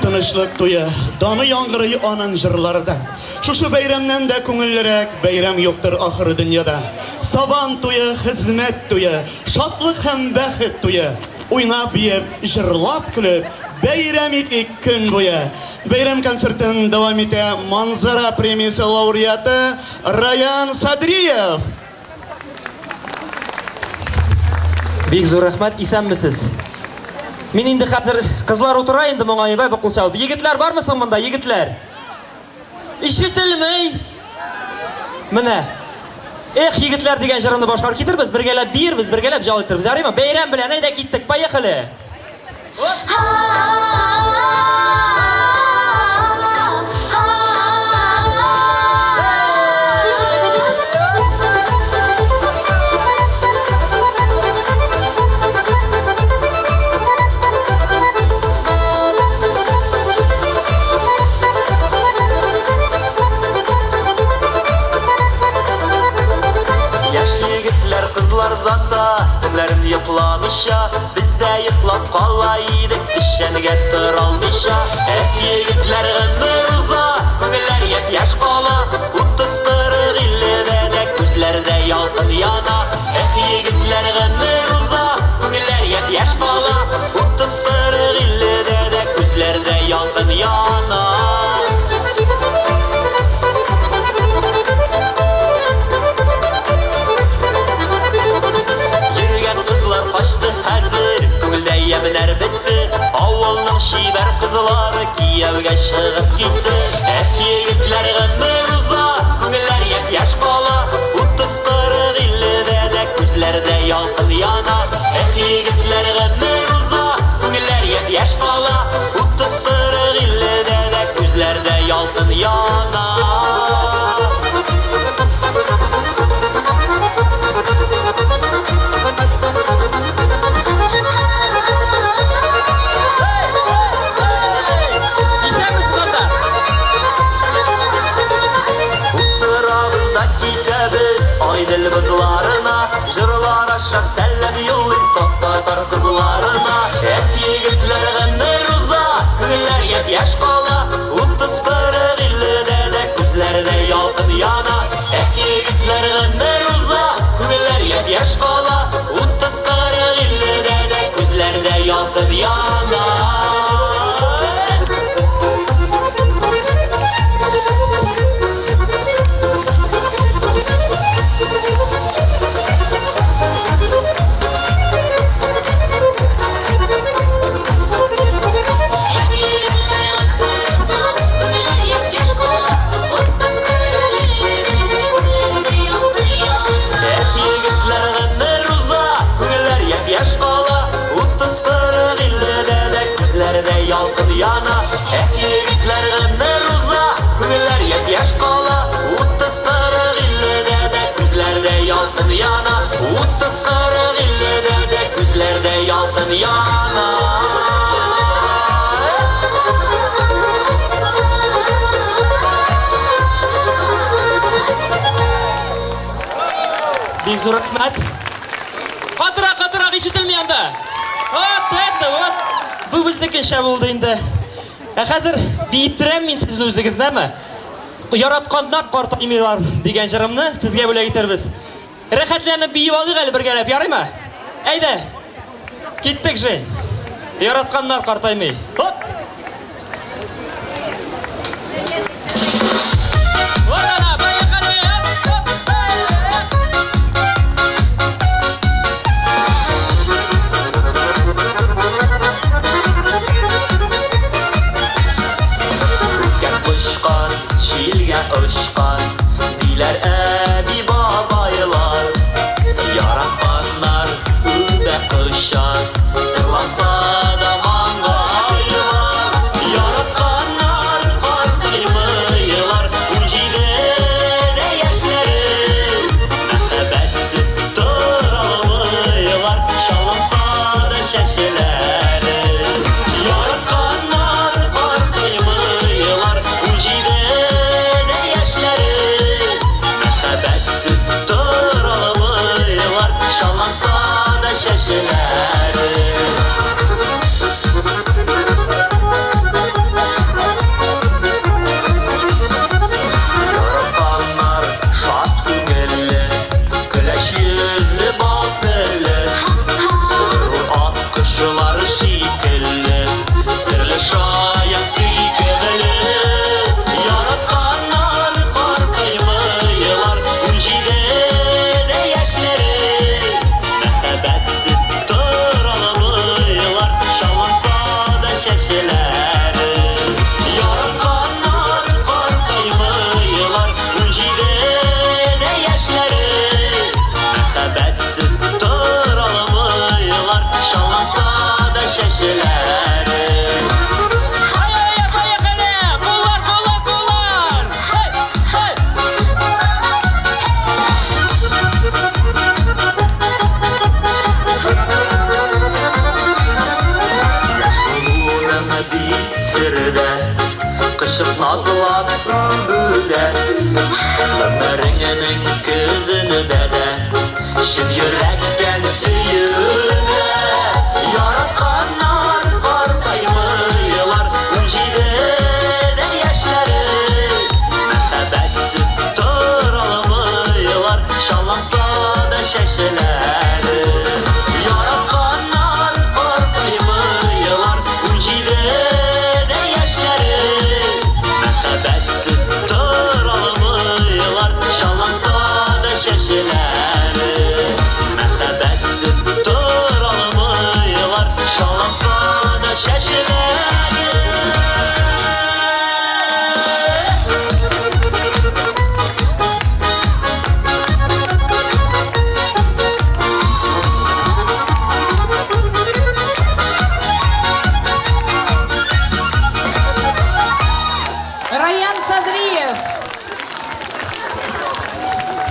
tınışlık toyu, danı yangırı anın jırlarda. Şuşu beyramdan da köngüllerek beyram yoktur ahırı dünyada. Saban toyu, hizmet toyu, şatlık hem bəxit toyu. Oynap yiyip, jırlap külüp, beyram ilk gün boyu. Beyram konsertin devam ete Manzara Premiyası laureatı Rayan Sadriyev. Bek zo'r rahmat, isanmisiz? Men endi hozir qizlar o'tiray endi mo'ng'ayib baqulchab. Yigitlar bormi bunda, yigitlar? Ishitilmay. Mana. Yigitlar degan shirimni boshqarib ketirmiz, birgalab biz birgalab javob zaraymi? Bayram bilan ayda ketdik, поехали. Günlerim yıplamışa, biz de yıplap kalaydık, işenige tıralmışa. Yigitler ömür uza, köngüller yet yaş kala, 30-40 illede gözlerde yalqın yana. Yigitler ömür uza, köngüller yet yaş kala, 30-40 illede gözlerde yalqın yana. Yeminler bitti, avvalın şiber kızları Kiyev'e шығып gitti. Yigitler ömür uza, köngüller yet yaş kala, 30-40 illede de gözlerde yalqın yana. Yigitler ömür uza, köngüller yet yaş kala, 30-40 illede de gözlerde yalqın yana. Aydıl kızlarına, jırlar aşağı sellem yollayıp saftatar kızlarına. Yigitler ömür uza, köngüller yet yaş kala, 30-40 illede de gözlerde yalqın yana. Yigitler ömür uza, köngüller yet yaş kala, 30-40 illede de gözlerde yalqın yana. Yalqın yana. Yigitler ömür uza, köngüller yet yaş kala, 30-40 illede de gözlerde yalqın yana. 30-40 illede de gözlerde yalqın yana. Bek zo'r rahmat. Qatira ishitilmayapti. Bu bizniki ish bo'ldi endi. Hozir deyiptiram men sizni o'zingiznami? Yaratgandan qortaymaylar degan shirimni sizga bo'lak etarmiz. Rohatlanib biyib oldik hali birgalab, yaraymi? Ayda. Ketdik shay. Yaratganlar qortaymay. Hop. Uçkan diler ebi babaylar, yaratkanlar übe kışan, sırlansa da mangaylar. Ышып назылап үбүдә Өміріңнің көзіні дә Шын йөрәктән сөюдә Яратканнар картаймыйлар 17 яшьләре Мәхәббәтсез тора алмыйлар Шаланса да чәчләре Яратканнар картаймыйлар 17 яшьләре Мәхәббәтсез тора алмыйлар Шаланса да чәчләре Мәхәббәтсез тора алмыйлар Шаланса да чәчләре Раян Садриев.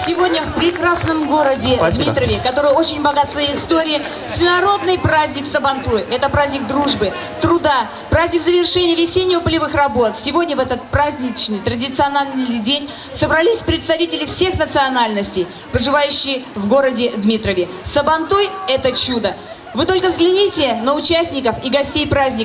Сегодня в прекрасном городе Спасибо. Дмитрове, который очень богат своей историей, всенародный праздник Сабантуй. Это праздник дружбы, труда, праздник завершения весенне-полевых работ. Сегодня в этот праздничный, традиционный день собрались представители всех национальностей, проживающие в городе Дмитрове. Сабантуй – это чудо. Вы только взгляните на участников и гостей праздника.